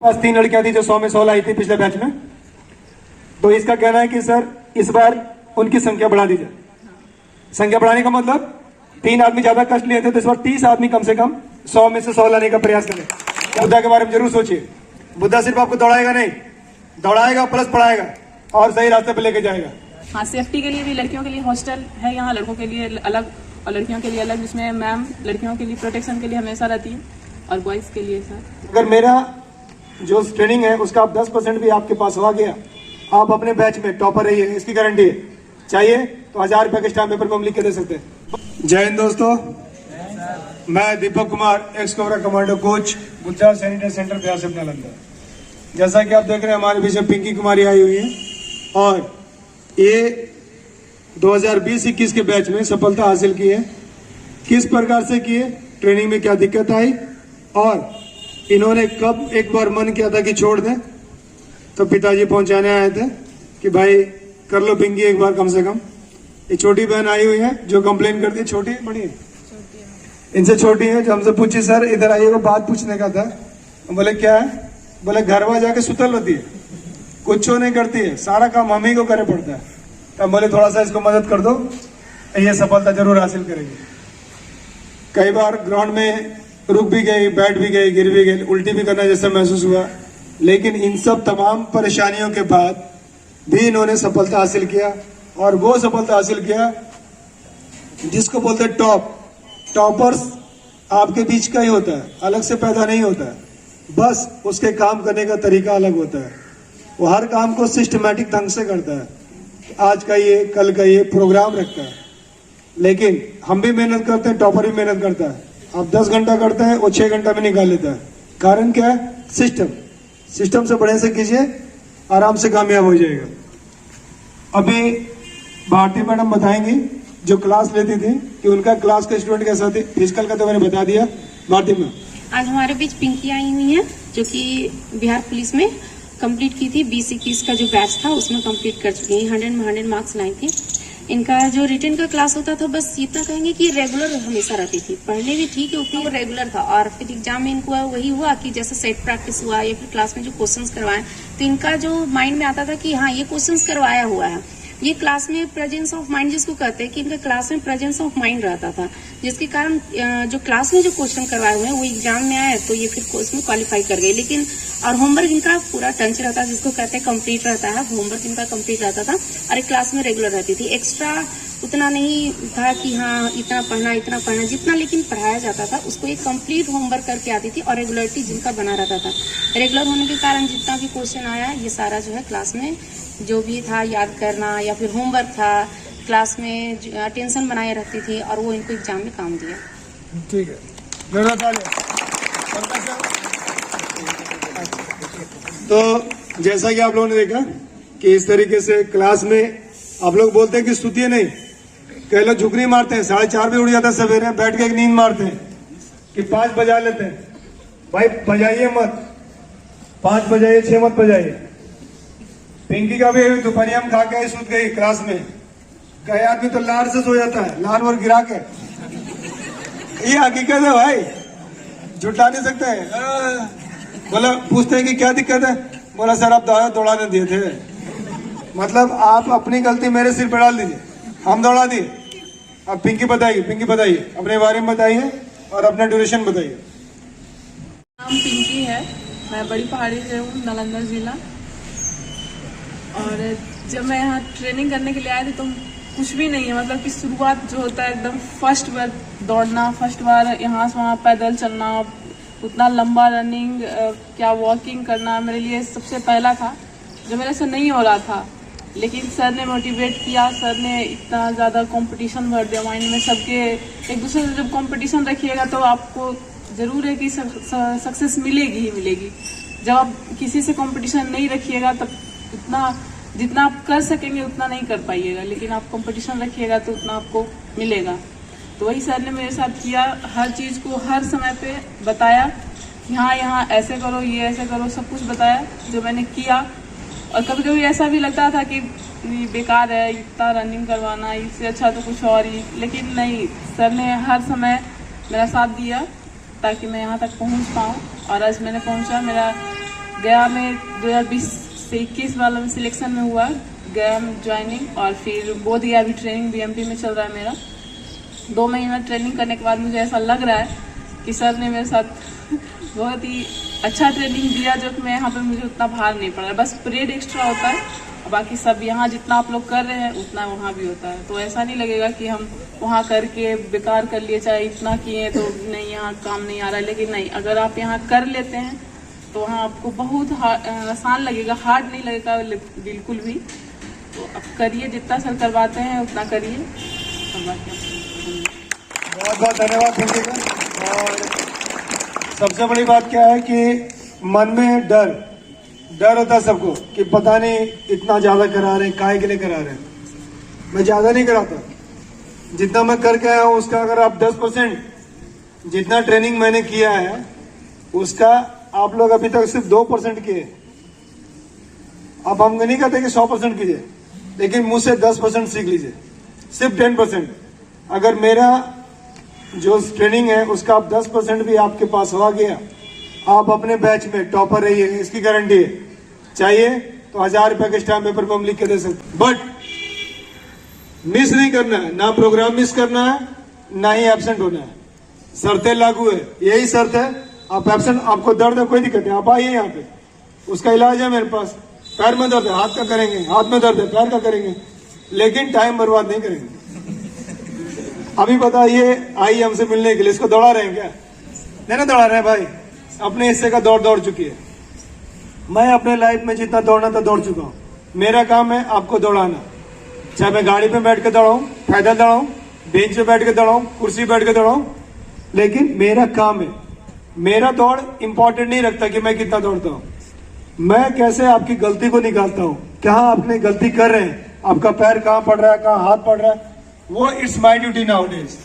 पास 3 लड़कियां थी जो 100 में 100 लाई थी पिछले बैच में। तो इसका कहना है कि सर इस बार उनकी संख्या बढ़ा दी जाए। संख्या बढ़ाने का मतलब 3 आदमी ज्यादा कष्ट लिए थे, तो इस बार 30 आदमी कम से कम 100 में से 100 लाने का प्रयास करें। बुद्धा के बारे में जरूर सोचिए। बुद्धा सिर्फ आपको दौड़ाएगा नहीं, दौड़ाएगा प्लस पढ़ाएगा और सही रास्ते पे लेके जाएगा। हाँ, सेफ्टी के लिए भी लड़कियों के लिए हॉस्टल है यहाँ, लड़कों के लिए अलग और लड़कियों के लिए अलग, जिसमें मैम लड़कियों के लिए प्रोटेक्शन के लिए हमेशा रहती है और बॉयज के लिए सर। अगर मेरा जो ट्रेनिंग है उसका आप 10% भी आपके पास हो गया, आप अपने बैच में टॉपर रहिए, इसकी गारंटी है। चाहिए तो 1000 रुपए के स्टाम्प पेपर को हम लिख के दे सकते हैं। जय हिंद दोस्तों, मैं Deepak Kumar, ex cobra commando coach, Buddha sanitary centre Byas Nalanda. जैसा कि आप देख रहे हैं हमारे बीच में पिंकी कुमारी आई हुई है और ये 2020-21 के बैच में सफलता हासिल की है। किस प्रकार से की है, ट्रेनिंग में क्या दिक्कत आई और इन्होंने कब एक बार मन किया था कि छोड़ दें, तो पिताजी पहुंचाने आए थे कि भाई कर लो पिंकी एक बार कम से कम। ये छोटी बहन आई हुई है जो कंप्लेन करती है, छोटी बड़ी है, इनसे छोटी है, जो हमसे पूछी सर इधर आइए को बात पूछने का था। बोले क्या है, बोले घरवा जाके सुतल होती है, कुछ नहीं करती है, सारा काम हम ही को करे पड़ता है। तब बोले थोड़ा सा इसको मदद कर दो, ये सफलता जरूर हासिल करेगी। कई बार ग्राउंड में रुक भी गई, बैठ भी गई, गिर भी गई, उल्टी भी करना जैसा महसूस हुआ, लेकिन इन सब तमाम परेशानियों के बाद भी इन्होंने सफलता हासिल किया। और वो सफलता हासिल किया जिसको बोलते हैं टॉप। टॉपर्स आपके बीच का ही होता है, अलग से पैदा नहीं होता है, बस उसके काम करने का तरीका अलग होता है। वो हर काम को सिस्टमैटिक ढंग से करता है, आज का ये कल का ये प्रोग्राम रखता है। लेकिन हम भी मेहनत करते हैं, टॉपर भी मेहनत करता है। आप 10 घंटा करते हैं, वो 6 घंटा में निकाल लेता है। कारण क्या है, सिस्टम से बढ़िया से कीजिए, आराम से कामयाब हो जाएगा। अभी भारती मैडम बताएंगी जो क्लास लेती थी कि उनका क्लास का स्टूडेंट कैसा थे। फिजिकल का तो मैंने बता दिया। भारती मैम, आज हमारे बीच पिंकी आई हुई है जो कि बिहार पुलिस में कंप्लीट की थी। 20-21 का जो बैच था उसमें कंप्लीट कर चुकी है, 100 में 100 मार्क्स लाई थी। इनका जो रिटर्न का क्लास होता था, बस इतना कहेंगे कि रेगुलर हमेशा रहती थी, पढ़ने भी ठीक है उतनी रेगुलर था। और फिर एग्जाम में इनको वही हुआ कि जैसे सेट प्रैक्टिस हुआ या फिर क्लास में जो क्वेश्चंस करवाए, तो इनका जो माइंड में आता था कि हाँ ये क्वेश्चंस करवाया हुआ है। ये क्लास में प्रेजेंस ऑफ माइंड जिसको कहते हैं कि इनका क्लास में प्रेजेंस ऑफ माइंड रहता था, जिसके कारण जो क्लास में जो क्वेश्चन करवाए हुए हैं वो एग्जाम में आए तो ये फिर कोर्स में क्वालिफाई कर गए। लेकिन और होमवर्क इनका पूरा टंच रहता है, जिसको कहते हैं कंप्लीट रहता है। होमवर्क इनका कंप्लीट रहता था और एक क्लास में रेगुलर रहती थी। एक्स्ट्रा उतना नहीं था कि हाँ इतना पढ़ना, जितना लेकिन पढ़ाया जाता था उसको एक कंप्लीट होमवर्क करके आती थी और रेगुलरिटी जिनका बना रहता था। रेगुलर होने के कारण जितना भी क्वेश्चन आया ये सारा जो है क्लास में जो भी था याद करना या फिर होमवर्क था, क्लास में टेंशन बनाए रखती थी और वो इनको एग्जाम में काम दिया। ठीक है, तो जैसा कि आप लोगों ने देखा कि इस तरीके से क्लास में आप लोग बोलते हैं कि स्तुतियां नहीं, कई लोग झुकनी मारते हैं, 4:30 बजे उठ जाता है सवेरे, बैठ के एक नींद मारते हैं कि 5 बजा लेते हैं। भाई बजाइए मत, 5 बजाइए, 6 मत बजाइए। पिंकी का भी दोपहरिया में खा के सूत गई क्लास में। कई आदमी तो लार से सो जाता है, लार और गिरा के। ये हकीकत है भाई, झुठला नहीं सकते हैं। बोला पूछते हैं कि क्या दिक्कत है, बोला सर आप दौड़ाने दिए थे। मतलब आप अपनी गलती मेरे सिर पर डाल दीजिए, हम दौड़ा दिए। अब पिंकी बताइए अपने बारे में बताइए और अपना ड्यूरेशन बताइए। नाम पिंकी है, मैं बड़ी पहाड़ी से हूँ, नालंदा जिला। और जब मैं यहाँ ट्रेनिंग करने के लिए आई थी तो कुछ भी नहीं है, मतलब कि शुरुआत जो होता है एकदम फर्स्ट बार दौड़ना, फर्स्ट बार यहाँ से वहाँ पैदल चलना, उतना लंबा रनिंग क्या वॉकिंग करना मेरे लिए सबसे पहला था जो मेरे से नहीं हो रहा था। लेकिन सर ने मोटिवेट किया, सर ने इतना ज़्यादा कंपटीशन भर दिया माइंड में सबके। एक दूसरे से जब कंपटीशन रखिएगा तो आपको ज़रूर है कि सक्सेस मिलेगी ही मिलेगी। जब आप किसी से कंपटीशन नहीं रखिएगा तब उतना जितना आप कर सकेंगे उतना नहीं कर पाइएगा, लेकिन आप कंपटीशन रखिएगा तो उतना आपको मिलेगा। तो वही सर ने मेरे साथ किया, हर चीज़ को हर समय पे बताया, यहाँ ऐसे करो, ये ऐसे करो, सब कुछ बताया जो मैंने किया। और कभी कभी ऐसा भी लगता था कि बेकार है इतना रनिंग करवाना, इससे अच्छा तो कुछ और ही, लेकिन नहीं, सर ने हर समय मेरा साथ दिया ताकि मैं यहाँ तक पहुँच पाऊँ। और आज मैंने पहुँचा, मेरा गया में 2020 से 21 वाला में सिलेक्शन में हुआ, गया में ज्वाइनिंग, और फिर बोध गया अभी ट्रेनिंग बीएमपी में चल रहा है मेरा। 2 महीना ट्रेनिंग करने के बाद मुझे ऐसा लग रहा है कि सर ने मेरे साथ बहुत ही अच्छा ट्रेनिंग दिया, जो कि मैं यहाँ पे मुझे उतना भार नहीं पड़ रहा है। बस परेड एक्स्ट्रा होता है, और बाकी सब यहाँ जितना आप लोग कर रहे हैं उतना वहाँ भी होता है। तो ऐसा नहीं लगेगा कि हम वहाँ करके बेकार कर लिए, चाहे इतना किए तो नहीं यहाँ काम नहीं आ रहा है। लेकिन नहीं, अगर आप यहाँ कर लेते हैं तो वहाँ आपको बहुत आसान लगेगा, हार्ड नहीं लगेगा बिल्कुल भी। तो अब करिए, जितना सर करवाते हैं उतना करिए। बहुत बहुत धन्यवाद पिंकी सर। और सबसे बड़ी बात क्या है कि मन में डर होता है सबको कि पता नहीं इतना ज्यादा करा रहे हैं, काहे के लिए करा रहे हैं। मैं ज्यादा नहीं कराता, जितना मैं करके आया हूँ उसका अगर आप 10% जितना ट्रेनिंग मैंने किया है उसका आप लोग अभी तक सिर्फ 2% किए। अब हम नहीं कहते कि 100% कीजिए, लेकिन मुझसे 10% सीख लीजिए, सिर्फ 10%। अगर मेरा जो ट्रेनिंग है उसका आप 10% भी आपके पास हो गया, आप अपने बैच में टॉपर रहिए, इसकी गारंटी है। चाहिए तो 1000 रुपए के स्टैम्प पेपर पर हम लिख के दे सकते, बट मिस नहीं करना है, ना प्रोग्राम मिस करना है, ना ही एब्सेंट होना है। शर्तें लागू है, यही शर्त है। आप एब्सेंट, आपको दर्द है, कोई दिक्कत नहीं, आप आइए यहाँ पे, उसका इलाज है मेरे पास। पैर में दर्द है, हाथ का करेंगे, हाथ में दर्द है, पैर का करेंगे, लेकिन टाइम बर्बाद नहीं करेंगे। अभी बताइए, आई हमसे मिलने के लिए, इसको दौड़ा रहे हैं क्या? नहीं ना दौड़ा रहे हैं भाई, अपने हिस्से का दौड़ चुकी है। मैं अपने लाइफ में जितना दौड़ना था दौड़ चुका हूँ। मेरा काम है आपको दौड़ाना, चाहे मैं गाड़ी पे बैठ के दौड़ाऊं, पैदल दौड़ाऊं, बेंच पे बैठ के दौड़ाऊं, कुर्सी पे बैठ के दौड़ाऊं, लेकिन मेरा काम है। मेरा दौड़ इंपॉर्टेंट नहीं रखता कि मैं कितना दौड़ता हूं, मैं कैसे आपकी गलती को निकालता हूं, कहाँ आपने गलती कर रहे हैं, आपका पैर कहाँ पड़ रहा है, कहाँ हाथ पड़ रहा है, वो it's my duty now days.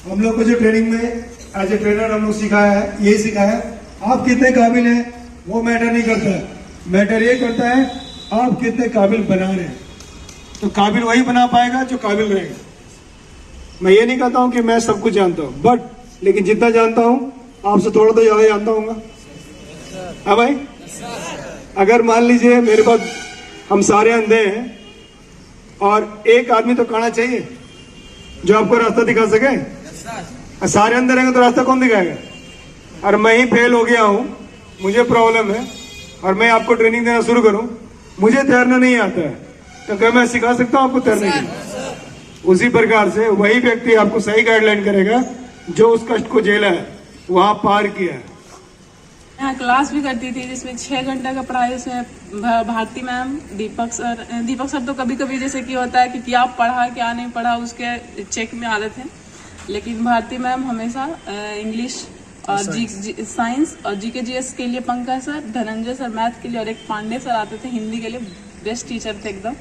हम लोग को जो ट्रेनिंग में एज ए ट्रेनर हम लोग सिखाया है, यही सिखाया है, आप कितने काबिल हैं वो मैटर नहीं करता है, मैटर ये करता है आप कितने काबिल बना रहे हैं। तो काबिल वही बना पाएगा जो काबिल रहेगा। मैं ये नहीं कहता हूं कि मैं सब कुछ जानता हूं, बट लेकिन जितना जानता हूं आपसे थोड़ा तो ज्यादा जानता हूँ। हाँ भाई, अगर मान लीजिए मेरे पास हम सारे अंधे हैं और एक आदमी तो काना चाहिए जो आपको रास्ता दिखा सके। सारे अंदर रहेंगे तो रास्ता कौन दिखाएगा? और मैं ही फेल हो गया हूं, मुझे प्रॉब्लम है और मैं आपको ट्रेनिंग देना शुरू करूं, मुझे तैरना नहीं आता है, तो क्या मैं सिखा सकता हूं आपको तैरने के लिए? उसी प्रकार से वही व्यक्ति आपको सही गाइडलाइन करेगा जो उस कष्ट को झेला है, वहां पार किया है। यहाँ क्लास भी करती थी जिसमें 6 घंटे का पढ़ाई, उसमें भारती मैम, दीपक सर तो कभी कभी जैसे कि होता है कि क्या पढ़ा क्या नहीं पढ़ा उसके चेक में आते थे, लेकिन भारती मैम हमेशा इंग्लिश और साइंस और जीके जीएस के लिए Pankaj sir, Dhananjay sir math के लिए, और एक पांडे सर आते थे हिंदी के लिए, बेस्ट टीचर थे एकदम।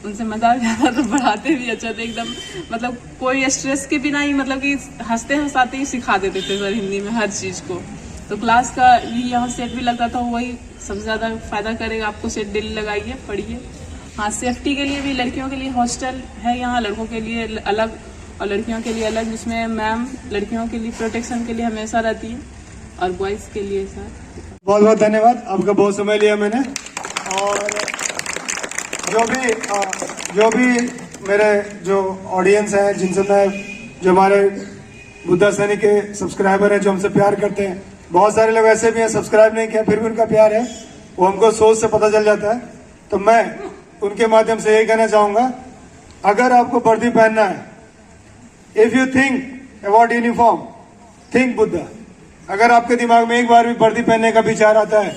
उनसे मजाक आता तो पढ़ाते भी अच्छा थे एकदम, मतलब कोई स्ट्रेस के बिना ही, मतलब कि हंसते हंसाते ही सिखा देते थे सर हिंदी में हर चीज को। तो क्लास का भी यहाँ सेट भी लगता था, वही सबसे ज्यादा फायदा करेगा आपको। सेट डेली लगाइए, पढ़िए। हाँ, सेफ्टी के लिए भी लड़कियों के लिए हॉस्टल है यहाँ, लड़कों के लिए अलग और लड़कियों के लिए अलग, जिसमें मैम लड़कियों के लिए प्रोटेक्शन के लिए हमेशा रहती है और बॉयज के लिए सर। बहुत बहुत धन्यवाद, आपका बहुत समय लिया मैंने। और जो भी मेरे जो ऑडियंस है, जिनसे मैं, जो हमारे बुद्धा सैनिक के सब्सक्राइबर हैं, जो हमसे प्यार करते हैं, बहुत सारे लोग ऐसे भी हैं सब्सक्राइब नहीं किया फिर भी उनका प्यार है, वो हमको सोच से पता चल जाता है। तो मैं उनके माध्यम से यही कहना चाहूंगा, अगर आपको वर्दी पहनना है, if you think about uniform, think Buddha. अगर आपके दिमाग में एक बार भी वर्दी पहनने का विचार आता है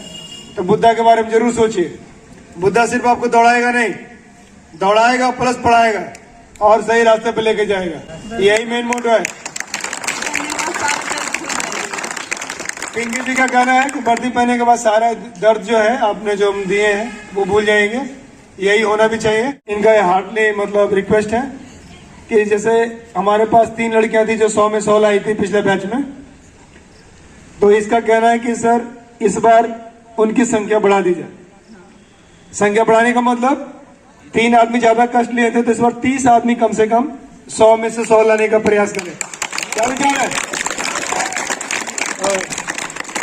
तो बुद्धा के बारे में जरूर सोचिए। बुद्धा सिर्फ आपको दौड़ाएगा नहीं, दौड़ाएगा प्लस पढ़ाएगा और सही रास्ते पे लेके जाएगा, यही मेन मोटो है। पिंकी जी का कहना है कि वर्दी पहनने के बाद सारा दर्द जो है आपने जो दिए हैं वो भूल जाएंगे, यही होना भी चाहिए। इनका हार्टली मतलब रिक्वेस्ट है कि जैसे हमारे पास 3 लड़कियां थी जो 100 में 100 लाई थी पिछले बैच में, तो इसका कहना है कि सर इस बार उनकी संख्या बढ़ा दी जाए। संख्या बढ़ाने का मतलब 3 आदमी ज्यादा कष्ट लिए थे, तो इस बार 30 आदमी कम से कम 100 में से 100 लाने का प्रयास करें। क्या विचार है?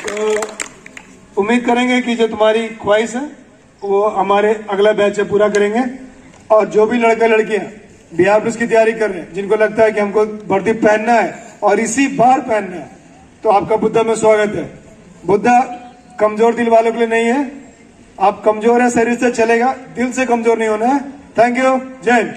तो उम्मीद करेंगे कि जो तुम्हारी ख्वाहिश है वो हमारे अगला बैच से पूरा करेंगे। और जो भी लड़के लड़कियां बिहार पुलिस की तैयारी कर रहे हैं, जिनको लगता है कि हमको वर्दी पहनना है और इसी बार पहनना है, तो आपका बुद्धा में स्वागत है। बुद्धा कमजोर दिल वालों के लिए नहीं है। आप कमजोर है शरीर से चलेगा, दिल से कमजोर नहीं होना है। Thank you. जय हिंद।